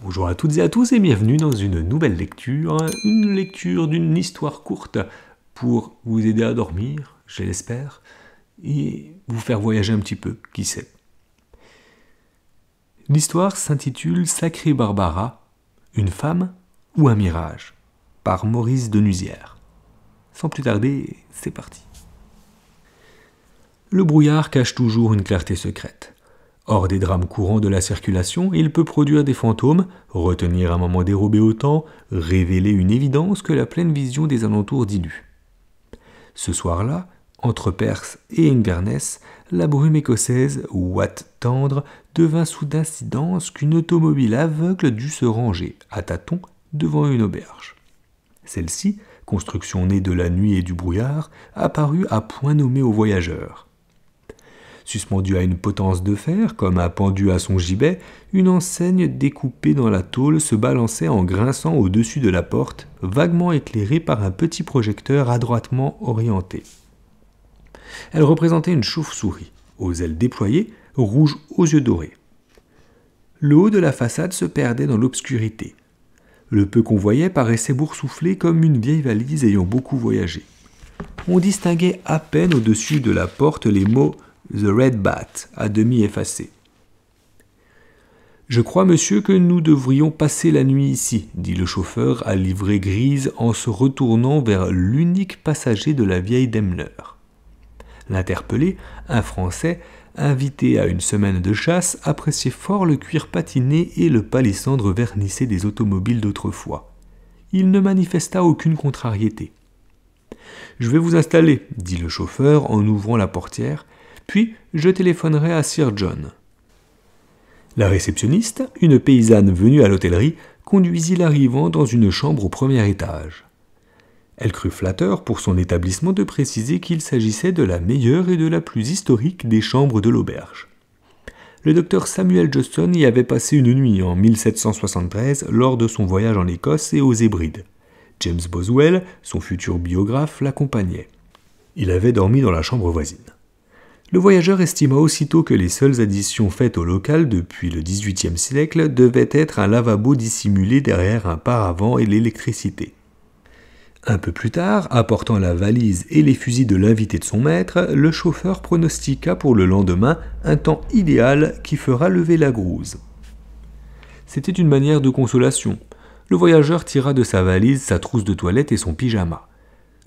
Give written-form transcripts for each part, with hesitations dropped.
Bonjour à toutes et à tous et bienvenue dans une nouvelle lecture, d'une histoire courte pour vous aider à dormir, je l'espère, et vous faire voyager un petit peu, qui sait. L'histoire s'intitule Sacrée Barbara, une femme ou un mirage, par Maurice Denuzière. Sans plus tarder, c'est parti. Le brouillard cache toujours une clarté secrète. Hors des drames courants de la circulation, il peut produire des fantômes, retenir un moment dérobé au temps, révéler une évidence que la pleine vision des alentours dilue. Ce soir-là, entre Perth et Inverness, la brume écossaise, ouate tendre, devint soudain si dense qu'une automobile aveugle dut se ranger, à tâtons, devant une auberge. Celle-ci, construction née de la nuit et du brouillard, apparut à point nommé aux voyageurs. Suspendue à une potence de fer, comme un pendu à son gibet, une enseigne découpée dans la tôle se balançait en grinçant au-dessus de la porte, vaguement éclairée par un petit projecteur adroitement orienté. Elle représentait une chauve-souris, aux ailes déployées, rouge aux yeux dorés. Le haut de la façade se perdait dans l'obscurité. Le peu qu'on voyait paraissait boursouflé comme une vieille valise ayant beaucoup voyagé. On distinguait à peine au-dessus de la porte les mots « The Red Bat » à demi effacés. « Je crois, monsieur, que nous devrions passer la nuit ici, » dit le chauffeur à livrée grise en se retournant vers l'unique passager de la vieille Daimler. L'interpellé, un Français, invité à une semaine de chasse, appréciait fort le cuir patiné et le palissandre vernissé des automobiles d'autrefois. Il ne manifesta aucune contrariété. « Je vais vous installer, » dit le chauffeur en ouvrant la portière, « puis je téléphonerai à Sir John. » La réceptionniste, une paysanne venue à l'hôtellerie, conduisit l'arrivant dans une chambre au premier étage. Elle crut flatteur pour son établissement de préciser qu'il s'agissait de la meilleure et de la plus historique des chambres de l'auberge. Le docteur Samuel Johnston y avait passé une nuit en 1773 lors de son voyage en Écosse et aux Hébrides. James Boswell, son futur biographe, l'accompagnait. Il avait dormi dans la chambre voisine. Le voyageur estima aussitôt que les seules additions faites au local depuis le XVIIIe siècle devaient être un lavabo dissimulé derrière un paravent et l'électricité. Un peu plus tard, apportant la valise et les fusils de l'invité de son maître, le chauffeur pronostiqua pour le lendemain un temps idéal qui fera lever la grouze. C'était une manière de consolation. Le voyageur tira de sa valise sa trousse de toilette et son pyjama.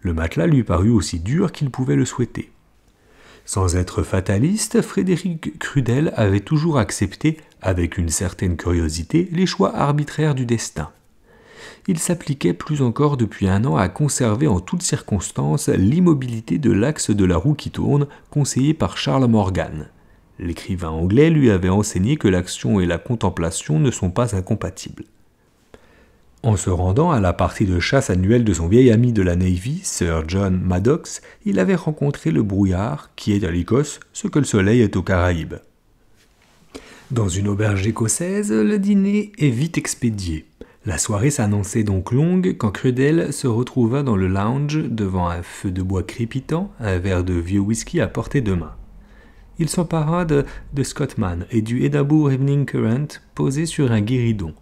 Le matelas lui parut aussi dur qu'il pouvait le souhaiter. Sans être fataliste, Frédéric Crudel avait toujours accepté, avec une certaine curiosité, les choix arbitraires du destin. Il s'appliquait plus encore depuis un an à conserver en toutes circonstances l'immobilité de l'axe de la roue qui tourne, conseillé par Charles Morgan. L'écrivain anglais lui avait enseigné que l'action et la contemplation ne sont pas incompatibles. En se rendant à la partie de chasse annuelle de son vieil ami de la Navy, Sir John Maddox, il avait rencontré le brouillard, qui est à l'Écosse ce que le soleil est aux Caraïbes. Dans une auberge écossaise, le dîner est vite expédié. La soirée s'annonçait donc longue quand Crudel se retrouva dans le lounge devant un feu de bois crépitant, un verre de vieux whisky à portée de main. Il s'empara de Scotsman et du Edinburgh Evening Current posé sur un guéridon.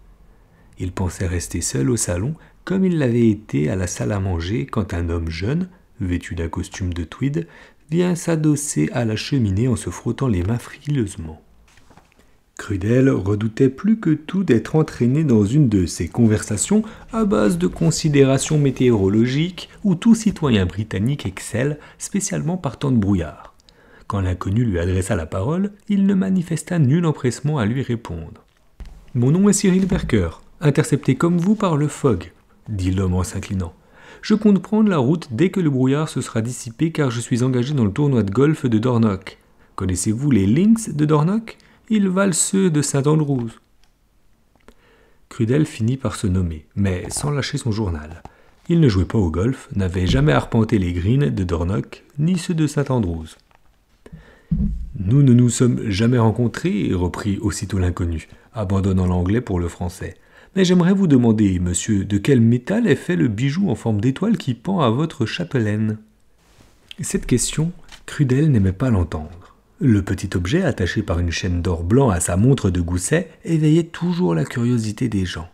Il pensait rester seul au salon, comme il l'avait été à la salle à manger quand un homme jeune, vêtu d'un costume de tweed, vient s'adosser à la cheminée en se frottant les mains frileusement. Crudel redoutait plus que tout d'être entraîné dans une de ces conversations à base de considérations météorologiques où tout citoyen britannique excelle, spécialement par temps de brouillard. Quand l'inconnu lui adressa la parole, il ne manifesta nul empressement à lui répondre. « Mon nom est Cyril Berker, intercepté comme vous par le fog, » dit l'homme en s'inclinant. « Je compte prendre la route dès que le brouillard se sera dissipé car je suis engagé dans le tournoi de golf de Dornoch. Connaissez-vous les Lynx de Dornoch ? Ils valent ceux de Saint-Andrews. » Crudel finit par se nommer, mais sans lâcher son journal. Il ne jouait pas au golf, n'avait jamais arpenté les greens de Dornoch, ni ceux de Saint-Andrews. « Nous ne nous sommes jamais rencontrés, » reprit aussitôt l'inconnu, abandonnant l'anglais pour le français. « Mais j'aimerais vous demander, monsieur, de quel métal est fait le bijou en forme d'étoile qui pend à votre chapelaine ?» Cette question, Crudel n'aimait pas l'entendre. Le petit objet, attaché par une chaîne d'or blanc à sa montre de gousset, éveillait toujours la curiosité des gens.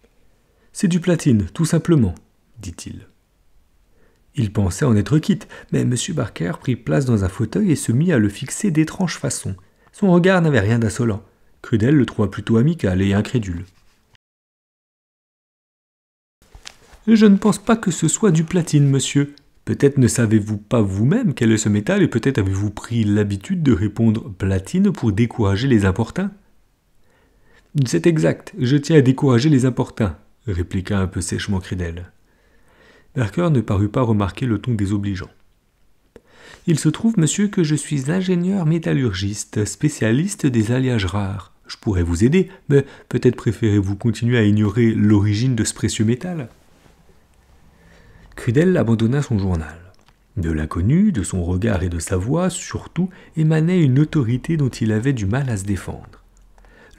« C'est du platine, tout simplement, » dit-il. Il pensait en être quitte, mais M. Barker prit place dans un fauteuil et se mit à le fixer d'étranges façons. Son regard n'avait rien d'insolent. Crudel le trouva plutôt amical et incrédule. « Je ne pense pas que ce soit du platine, monsieur. Peut-être ne savez-vous pas vous-même quel est ce métal et peut-être avez-vous pris l'habitude de répondre platine pour décourager les importuns. »« C'est exact, je tiens à décourager les importuns, » répliqua un peu sèchement Crudel. Barker ne parut pas remarquer le ton désobligeant. « Il se trouve, monsieur, que je suis ingénieur métallurgiste, spécialiste des alliages rares. Je pourrais vous aider, mais peut-être préférez-vous continuer à ignorer l'origine de ce précieux métal. » Crudel abandonna son journal. De l'inconnu, de son regard et de sa voix, surtout, émanait une autorité dont il avait du mal à se défendre.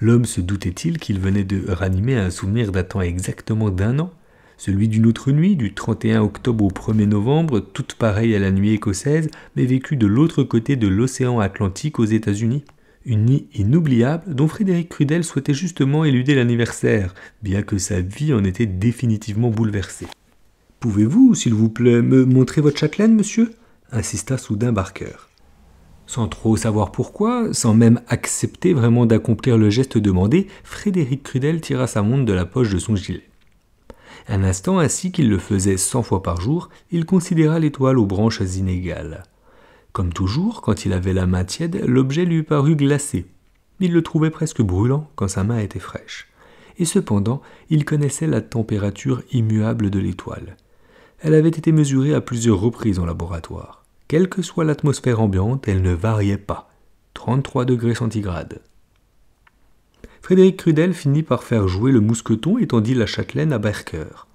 L'homme se doutait-il qu'il venait de ranimer un souvenir datant exactement d'1 an, celui d'une autre nuit, du 31 octobre au 1er novembre, toute pareille à la nuit écossaise, mais vécue de l'autre côté de l'océan Atlantique aux États-Unis. Une nuit inoubliable dont Frédéric Crudel souhaitait justement éluder l'anniversaire, bien que sa vie en était définitivement bouleversée. « Pouvez-vous, s'il vous plaît, me montrer votre châtelaine, monsieur » insista soudain Barker. Sans trop savoir pourquoi, sans même accepter vraiment d'accomplir le geste demandé, Frédéric Crudel tira sa montre de la poche de son gilet. Un instant, ainsi qu'il le faisait 100 fois par jour, il considéra l'étoile aux branches inégales. Comme toujours, quand il avait la main tiède, l'objet lui parut glacé. Il le trouvait presque brûlant quand sa main était fraîche. Et cependant, il connaissait la température immuable de l'étoile. Elle avait été mesurée à plusieurs reprises en laboratoire. Quelle que soit l'atmosphère ambiante, elle ne variait pas. 33 degrés centigrades. Frédéric Crudel finit par faire jouer le mousqueton et tendit la châtelaine à Barker.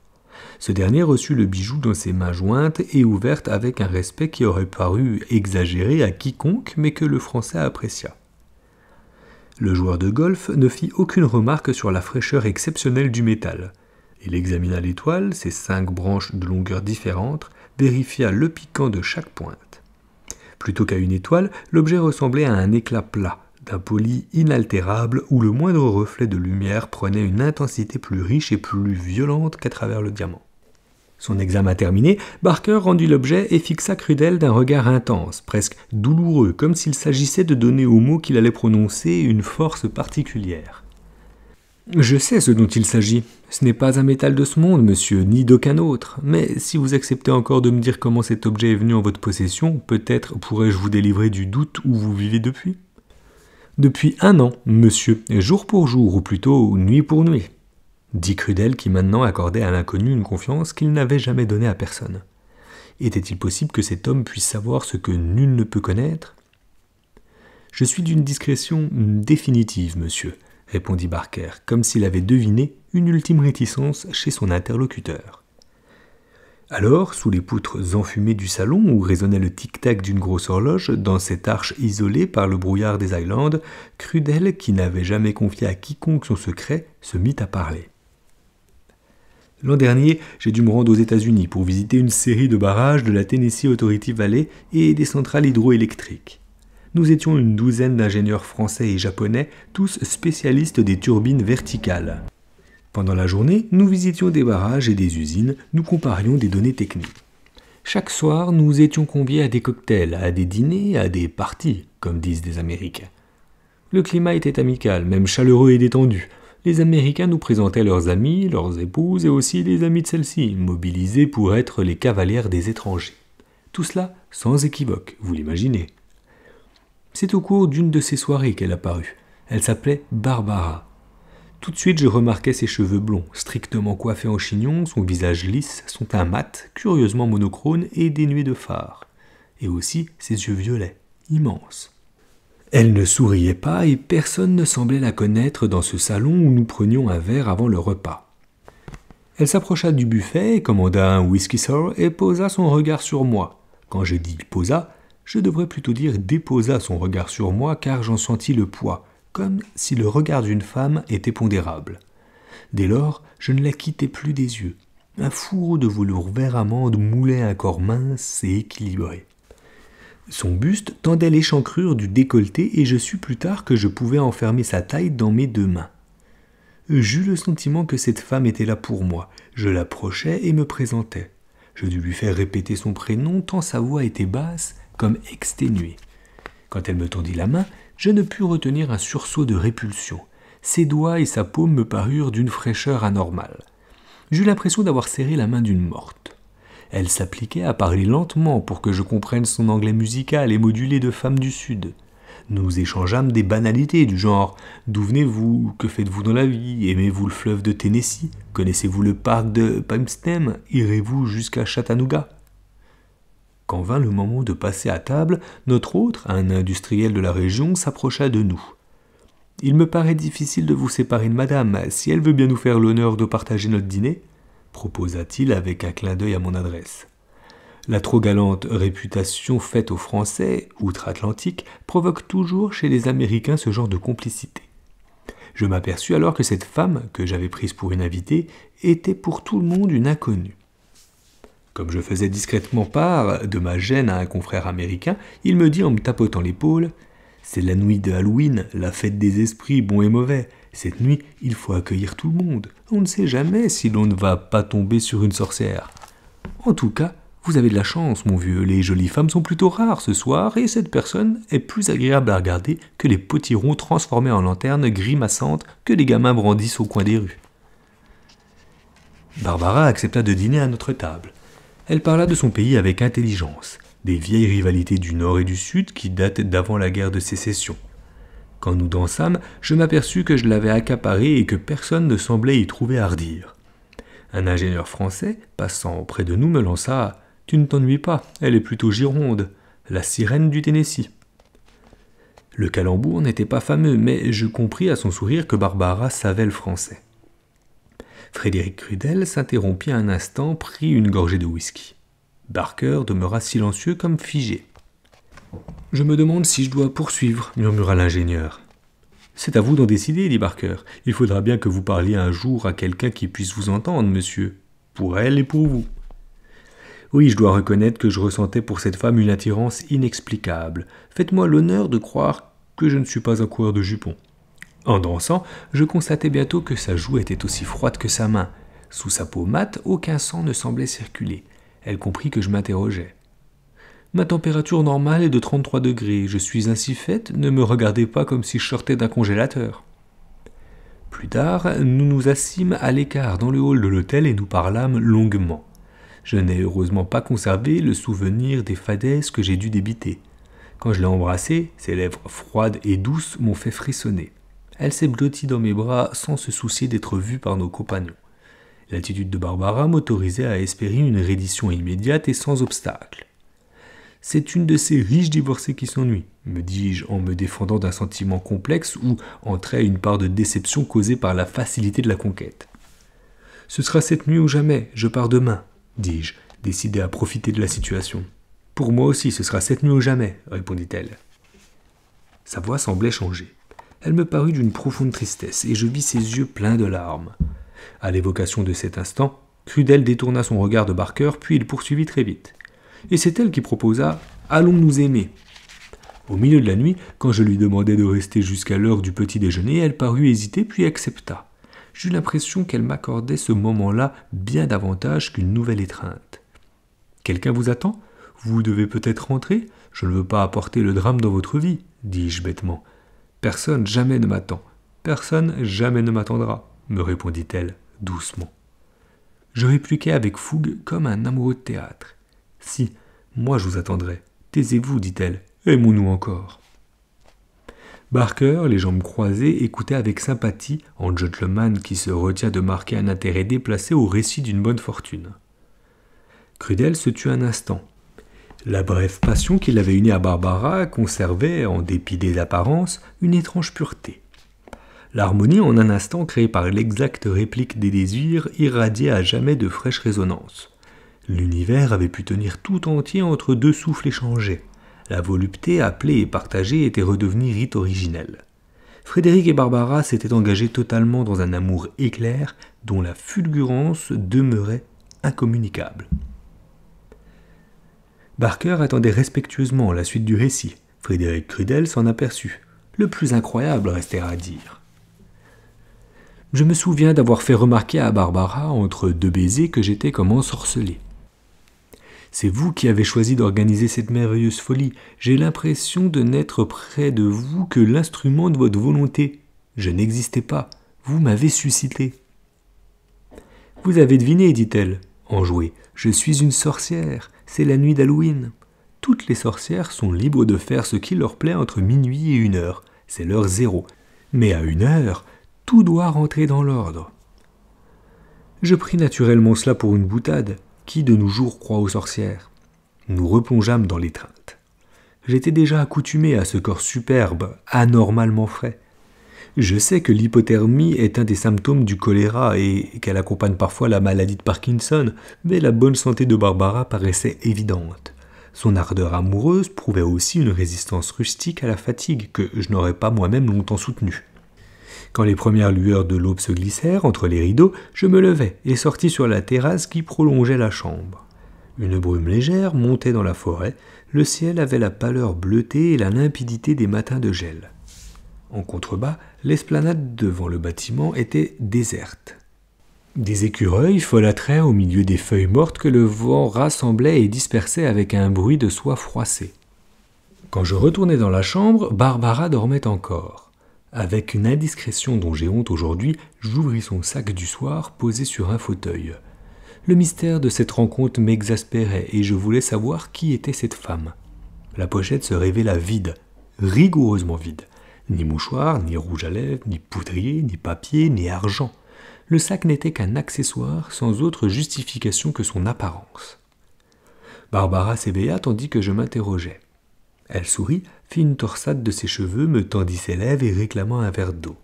Ce dernier reçut le bijou dans ses mains jointes et ouvertes avec un respect qui aurait paru exagéré à quiconque, mais que le Français apprécia. Le joueur de golf ne fit aucune remarque sur la fraîcheur exceptionnelle du métal. Il examina l'étoile, ses 5 branches de longueur différentes, vérifia le piquant de chaque pointe. Plutôt qu'à une étoile, l'objet ressemblait à un éclat plat, d'un poli inaltérable où le moindre reflet de lumière prenait une intensité plus riche et plus violente qu'à travers le diamant. Son examen terminé, Barker rendit l'objet et fixa Crudel d'un regard intense, presque douloureux, comme s'il s'agissait de donner aux mots qu'il allait prononcer une force particulière. « Je sais ce dont il s'agit. Ce n'est pas un métal de ce monde, monsieur, ni d'aucun autre. Mais si vous acceptez encore de me dire comment cet objet est venu en votre possession, peut-être pourrais-je vous délivrer du doute où vous vivez depuis ?»« Depuis 1 an, monsieur, jour pour jour, ou plutôt nuit pour nuit. » dit Crudel qui maintenant accordait à l'inconnu une confiance qu'il n'avait jamais donnée à personne. Était-il possible que cet homme puisse savoir ce que nul ne peut connaître ? « Je suis d'une discrétion définitive, monsieur, » répondit Barker, comme s'il avait deviné une ultime réticence chez son interlocuteur. Alors, sous les poutres enfumées du salon où résonnait le tic-tac d'une grosse horloge, dans cette arche isolée par le brouillard des Highlands, Crudel, qui n'avait jamais confié à quiconque son secret, se mit à parler. « L'an dernier, j'ai dû me rendre aux États-Unis pour visiter une série de barrages de la Tennessee Authority Valley et des centrales hydroélectriques. Nous étions une douzaine d'ingénieurs français et japonais, tous spécialistes des turbines verticales. Pendant la journée, nous visitions des barrages et des usines, nous comparions des données techniques. Chaque soir, nous étions conviés à des cocktails, à des dîners, à des parties, comme disent les Américains. Le climat était amical, même chaleureux et détendu. Les Américains nous présentaient leurs amis, leurs épouses et aussi les amis de celles-ci, mobilisés pour être les cavalières des étrangers. Tout cela sans équivoque, vous l'imaginez. C'est au cours d'une de ces soirées qu'elle apparut. Elle s'appelait Barbara. Tout de suite, je remarquai ses cheveux blonds, strictement coiffés en chignon, son visage lisse, son teint mat, curieusement monochrome et dénué de fard. Et aussi ses yeux violets, immenses. Elle ne souriait pas et personne ne semblait la connaître dans ce salon où nous prenions un verre avant le repas. Elle s'approcha du buffet, commanda un whisky sour et posa son regard sur moi. Quand je dis « posa », je devrais plutôt dire « déposa son regard sur moi » car j'en sentis le poids, comme si le regard d'une femme était pondérable. Dès lors, je ne la quittais plus des yeux. Un fourreau de velours vert amande moulait un corps mince et équilibré. Son buste tendait l'échancrure du décolleté et je sus plus tard que je pouvais enfermer sa taille dans mes 2 mains. J'eus le sentiment que cette femme était là pour moi. Je l'approchai et me présentai. Je dus lui faire répéter son prénom tant sa voix était basse comme exténuée. Quand elle me tendit la main, je ne pus retenir un sursaut de répulsion. Ses doigts et sa paume me parurent d'une fraîcheur anormale. J'eus l'impression d'avoir serré la main d'une morte. Elle s'appliquait à parler lentement pour que je comprenne son anglais musical et modulé de femme du Sud. Nous échangeâmes des banalités du genre « D'où venez-vous ? Que faites-vous dans la vie ? Aimez-vous le fleuve de Tennessee ? Connaissez-vous le parc de Pimstem ? Irez-vous jusqu'à Chattanooga ?» Quand vint le moment de passer à table, notre hôte, un industriel de la région, s'approcha de nous. « Il me paraît difficile de vous séparer de madame, si elle veut bien nous faire l'honneur de partager notre dîner ?» proposa-t-il avec un clin d'œil à mon adresse. La trop galante réputation faite aux Français, outre-Atlantique, provoque toujours chez les Américains ce genre de complicité. Je m'aperçus alors que cette femme, que j'avais prise pour une invitée, était pour tout le monde une inconnue. Comme je faisais discrètement part de ma gêne à un confrère américain, il me dit en me tapotant l'épaule « C'est la nuit de Halloween, la fête des esprits bons et mauvais. Cette nuit, il faut accueillir tout le monde. On ne sait jamais si l'on ne va pas tomber sur une sorcière. En tout cas, vous avez de la chance, mon vieux, les jolies femmes sont plutôt rares ce soir, et cette personne est plus agréable à regarder que les potirons transformés en lanternes grimaçantes que les gamins brandissent au coin des rues. » Barbara accepta de dîner à notre table. Elle parla de son pays avec intelligence, des vieilles rivalités du Nord et du Sud qui datent d'avant la guerre de sécession. Quand nous dansâmes, je m'aperçus que je l'avais accaparée et que personne ne semblait y trouver à redire. Un ingénieur français, passant près de nous, me lança « Tu ne t'ennuies pas, elle est plutôt gironde, la sirène du Tennessee. » Le calembour n'était pas fameux, mais je compris à son sourire que Barbara savait le français. Frédéric Crudel s'interrompit un instant, prit une gorgée de whisky. Barker demeura silencieux comme figé. « Je me demande si je dois poursuivre, » murmura l'ingénieur. « C'est à vous d'en décider, » dit Barker. « Il faudra bien que vous parliez un jour à quelqu'un qui puisse vous entendre, monsieur. Pour elle et pour vous. » Oui, je dois reconnaître que je ressentais pour cette femme une attirance inexplicable. Faites-moi l'honneur de croire que je ne suis pas un coureur de jupons. En dansant, je constatai bientôt que sa joue était aussi froide que sa main. Sous sa peau mate, aucun sang ne semblait circuler. Elle comprit que je m'interrogeais. « Ma température normale est de 33 degrés. Je suis ainsi faite, ne me regardez pas comme si je sortais d'un congélateur. » Plus tard, nous nous assîmes à l'écart dans le hall de l'hôtel et nous parlâmes longuement. Je n'ai heureusement pas conservé le souvenir des fadaises que j'ai dû débiter. Quand je l'ai embrassée, ses lèvres froides et douces m'ont fait frissonner. Elle s'est blottie dans mes bras sans se soucier d'être vue par nos compagnons. L'attitude de Barbara m'autorisait à espérer une reddition immédiate et sans obstacle. « C'est une de ces riches divorcées qui s'ennuient, » me dis-je en me défendant d'un sentiment complexe où entrait une part de déception causée par la facilité de la conquête. « Ce sera cette nuit ou jamais, je pars demain, » dis-je, décidé à profiter de la situation. « Pour moi aussi, ce sera cette nuit ou jamais, » répondit-elle. Sa voix semblait changer. Elle me parut d'une profonde tristesse, et je vis ses yeux pleins de larmes. À l'évocation de cet instant, Crudel détourna son regard de Barker, puis il poursuivit très vite. Et c'est elle qui proposa « Allons nous aimer ». Au milieu de la nuit, quand je lui demandai de rester jusqu'à l'heure du petit déjeuner, elle parut hésiter, puis accepta. J'eus l'impression qu'elle m'accordait ce moment-là bien davantage qu'une nouvelle étreinte. « Quelqu'un vous attend ? Vous devez peut-être rentrer ? Je ne veux pas apporter le drame dans votre vie, » dis-je bêtement. « Personne jamais ne m'attend. Personne jamais ne m'attendra, » me répondit-elle doucement. Je répliquai avec fougue comme un amoureux de théâtre. « Si, moi je vous attendrai. Taisez-vous, dit-elle. Aimons-nous encore. » Barker, les jambes croisées, écoutait avec sympathie, en gentleman qui se retient de marquer un intérêt déplacé au récit d'une bonne fortune. Crudel se tut un instant. La brève passion qui l'avait unie à Barbara conservait, en dépit des apparences, une étrange pureté. L'harmonie, en un instant créée par l'exacte réplique des désirs, irradiait à jamais de fraîches résonances. L'univers avait pu tenir tout entier entre deux souffles échangés. La volupté, appelée et partagée, était redevenue rite originel. Frédéric et Barbara s'étaient engagés totalement dans un amour éclair dont la fulgurance demeurait incommunicable. Barker attendait respectueusement la suite du récit. Frédéric Crudel s'en aperçut. Le plus incroyable restait à dire. Je me souviens d'avoir fait remarquer à Barbara, entre deux baisers, que j'étais comme ensorcelé. C'est vous qui avez choisi d'organiser cette merveilleuse folie. J'ai l'impression de n'être près de vous que l'instrument de votre volonté. Je n'existais pas. Vous m'avez suscité. Vous avez deviné, dit-elle, enjouée. Je suis une sorcière. C'est la nuit d'Halloween. Toutes les sorcières sont libres de faire ce qui leur plaît entre minuit et 1 heure. C'est l'heure 0. Mais à 1 heure, tout doit rentrer dans l'ordre. Je pris naturellement cela pour une boutade. Qui de nos jours croit aux sorcières? Nous replongeâmes dans l'étreinte. J'étais déjà accoutumé à ce corps superbe, anormalement frais. Je sais que l'hypothermie est un des symptômes du choléra et qu'elle accompagne parfois la maladie de Parkinson, mais la bonne santé de Barbara paraissait évidente. Son ardeur amoureuse prouvait aussi une résistance rustique à la fatigue que je n'aurais pas moi-même longtemps soutenue. Quand les premières lueurs de l'aube se glissèrent entre les rideaux, je me levai et sortis sur la terrasse qui prolongeait la chambre. Une brume légère montait dans la forêt, le ciel avait la pâleur bleutée et la limpidité des matins de gel. En contrebas, l'esplanade devant le bâtiment était déserte. Des écureuils folâtraient au milieu des feuilles mortes que le vent rassemblait et dispersait avec un bruit de soie froissée. Quand je retournai dans la chambre, Barbara dormait encore. Avec une indiscrétion dont j'ai honte aujourd'hui, j'ouvris son sac du soir posé sur un fauteuil. Le mystère de cette rencontre m'exaspérait et je voulais savoir qui était cette femme. La pochette se révéla vide, rigoureusement vide. Ni mouchoir, ni rouge à lèvres, ni poudrier, ni papier, ni argent. Le sac n'était qu'un accessoire sans autre justification que son apparence. Barbara s'éveilla tandis que je m'interrogeais. Elle sourit, fit une torsade de ses cheveux, me tendit ses lèvres et réclama un verre d'eau.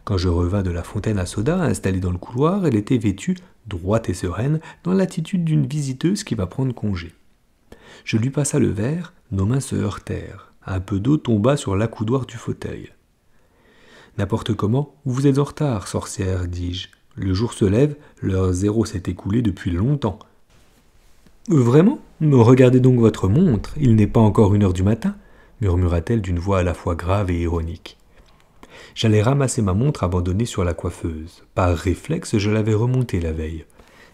Quand je revins de la fontaine à soda installée dans le couloir, elle était vêtue, droite et sereine, dans l'attitude d'une visiteuse qui va prendre congé. Je lui passa le verre, nos mains se heurtèrent. Un peu d'eau tomba sur l'accoudoir du fauteuil. « N'importe comment, vous êtes en retard, sorcière, dis-je. Le jour se lève, l'heure 0 s'est écoulée depuis longtemps. » Vraiment? Regardez donc votre montre, il n'est pas encore 1 heure du matin, murmura-t-elle d'une voix à la fois grave et ironique. J'allais ramasser ma montre abandonnée sur la coiffeuse. Par réflexe, je l'avais remontée la veille.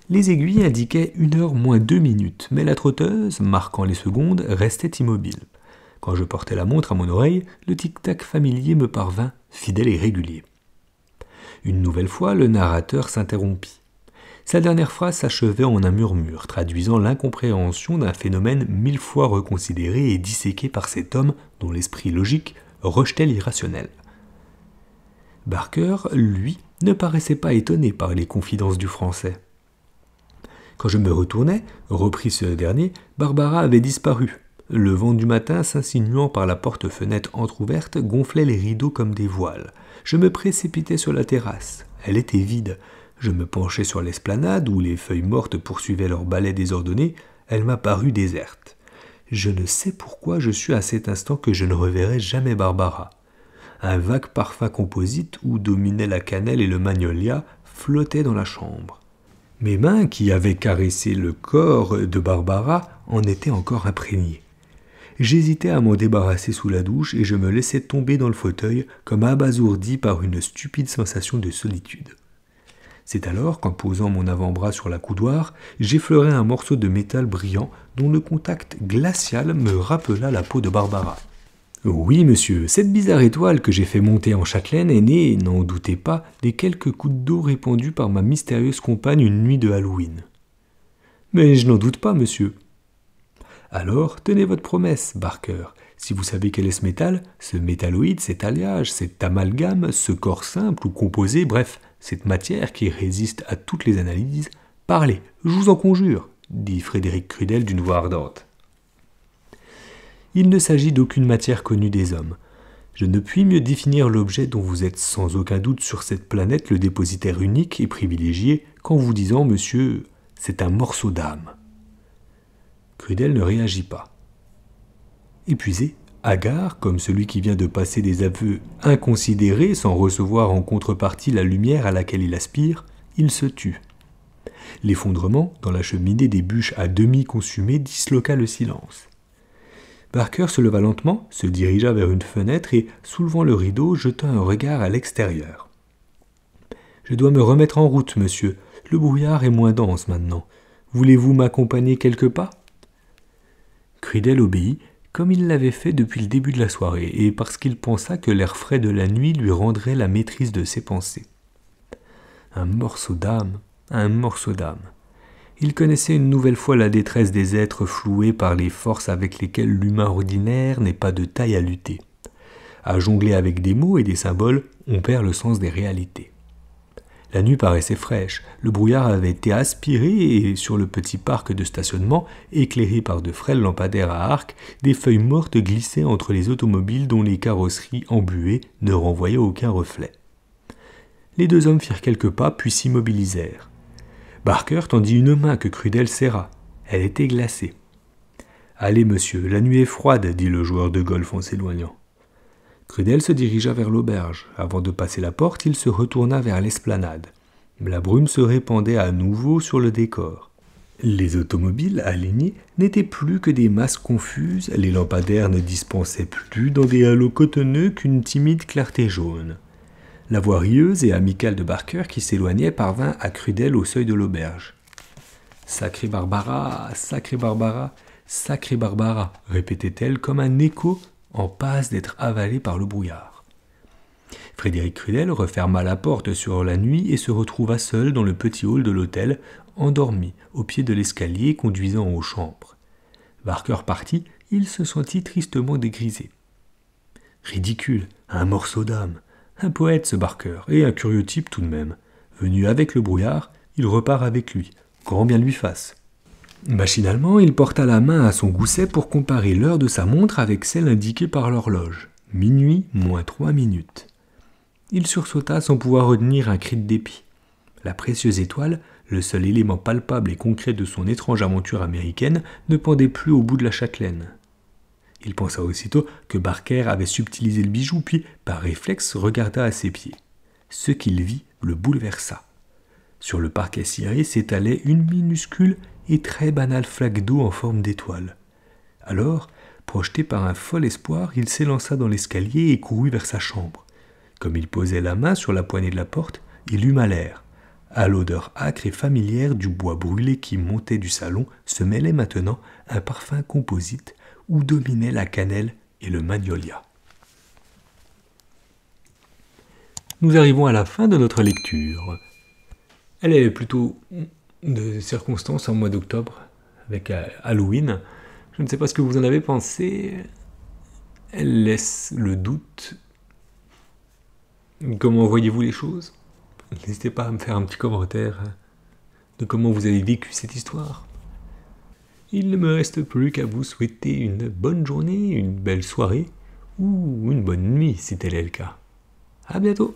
Les aiguilles indiquaient 1h moins 2 minutes, mais la trotteuse, marquant les secondes, restait immobile. Quand je portais la montre à mon oreille, le tic-tac familier me parvint, fidèle et régulier. Une nouvelle fois, le narrateur s'interrompit. Sa dernière phrase s'achevait en un murmure, traduisant l'incompréhension d'un phénomène 1000 fois reconsidéré et disséqué par cet homme dont l'esprit logique rejetait l'irrationnel. Barker, lui, ne paraissait pas étonné par les confidences du Français. Quand je me retournai, reprit ce dernier, Barbara avait disparu. Le vent du matin, s'insinuant par la porte-fenêtre entr'ouverte, gonflait les rideaux comme des voiles. Je me précipitai sur la terrasse. Elle était vide. Je me penchai sur l'esplanade où les feuilles mortes poursuivaient leur balai désordonné. Elle m'apparut déserte. Je ne sais pourquoi je sus à cet instant que je ne reverrai jamais Barbara. Un vague parfum composite où dominaient la cannelle et le magnolia flottait dans la chambre. Mes mains, qui avaient caressé le corps de Barbara, en étaient encore imprégnées. J'hésitais à m'en débarrasser sous la douche et je me laissais tomber dans le fauteuil comme abasourdi par une stupide sensation de solitude. C'est alors qu'en posant mon avant-bras sur l'accoudoir, j'effleurai un morceau de métal brillant dont le contact glacial me rappela la peau de Barbara. Oui, monsieur, cette bizarre étoile que j'ai fait monter en châtelaine est née, n'en doutez pas, des quelques gouttes d'eau répandues par ma mystérieuse compagne une nuit de Halloween. Mais je n'en doute pas, monsieur. Alors, tenez votre promesse, Barker. Si vous savez quel est ce métalloïde, cet alliage, cet amalgame, ce corps simple ou composé, bref, cette matière qui résiste à toutes les analyses, parlez, je vous en conjure, dit Frédéric Crudel d'une voix ardente. Il ne s'agit d'aucune matière connue des hommes. Je ne puis mieux définir l'objet dont vous êtes sans aucun doute sur cette planète le dépositaire unique et privilégié qu'en vous disant, monsieur, c'est un morceau d'âme. Crudel ne réagit pas. Épuisé, hagard, comme celui qui vient de passer des aveux inconsidérés sans recevoir en contrepartie la lumière à laquelle il aspire, il se tut. L'effondrement, dans la cheminée des bûches à demi consumées, disloqua le silence. Barker se leva lentement, se dirigea vers une fenêtre et, soulevant le rideau, jeta un regard à l'extérieur. « Je dois me remettre en route, monsieur. Le brouillard est moins dense maintenant. Voulez-vous m'accompagner quelques pas ?» Crudel obéit, comme il l'avait fait depuis le début de la soirée, et parce qu'il pensa que l'air frais de la nuit lui rendrait la maîtrise de ses pensées. Un morceau d'âme, un morceau d'âme. Il connaissait une nouvelle fois la détresse des êtres floués par les forces avec lesquelles l'humain ordinaire n'est pas de taille à lutter. À jongler avec des mots et des symboles, on perd le sens des réalités. La nuit paraissait fraîche, le brouillard avait été aspiré et, sur le petit parc de stationnement, éclairé par de frêles lampadaires à arc, des feuilles mortes glissaient entre les automobiles dont les carrosseries embuées ne renvoyaient aucun reflet. Les deux hommes firent quelques pas puis s'immobilisèrent. Barker tendit une main que Crudel serra. Elle était glacée. « Allez, monsieur, la nuit est froide, » dit le joueur de golf en s'éloignant. Crudel se dirigea vers l'auberge. Avant de passer la porte, il se retourna vers l'esplanade. La brume se répandait à nouveau sur le décor. Les automobiles alignées n'étaient plus que des masses confuses, les lampadaires ne dispensaient plus dans des halos cotonneux qu'une timide clarté jaune. La voix rieuse et amicale de Barker qui s'éloignait parvint à Crudel au seuil de l'auberge. « Sacré Barbara, sacré Barbara, sacré Barbara » répétait-elle comme un écho en passe d'être avalé par le brouillard. Frédéric Crudel referma la porte sur la nuit et se retrouva seul dans le petit hall de l'hôtel, endormi au pied de l'escalier conduisant aux chambres. Barker partit, il se sentit tristement dégrisé. Ridicule, un morceau d'âme. Un poète, ce Barker, et un curieux type tout de même. Venu avec le brouillard, il repart avec lui. Grand bien lui fasse. Machinalement, il porta la main à son gousset pour comparer l'heure de sa montre avec celle indiquée par l'horloge. Minuit moins 3 minutes. Il sursauta sans pouvoir retenir un cri de dépit. La précieuse étoile, le seul élément palpable et concret de son étrange aventure américaine, ne pendait plus au bout de la châtelaine. Il pensa aussitôt que Barker avait subtilisé le bijou, puis, par réflexe, regarda à ses pieds. Ce qu'il vit le bouleversa. Sur le parquet ciré s'étalait une minuscule et très banale flaque d'eau en forme d'étoile. Alors, projeté par un fol espoir, il s'élança dans l'escalier et courut vers sa chambre. Comme il posait la main sur la poignée de la porte, il huma l'air. À l'odeur âcre et familière du bois brûlé qui montait du salon se mêlait maintenant un parfum composite où dominaient la cannelle et le magnolia. Nous arrivons à la fin de notre lecture. Elle est plutôt de circonstance en mois d'octobre, avec Halloween. Je ne sais pas ce que vous en avez pensé. Elle laisse le doute. Comment voyez-vous les choses ? N'hésitez pas à me faire un petit commentaire de comment vous avez vécu cette histoire. Il ne me reste plus qu'à vous souhaiter une bonne journée, une belle soirée ou une bonne nuit si tel est le cas. À bientôt!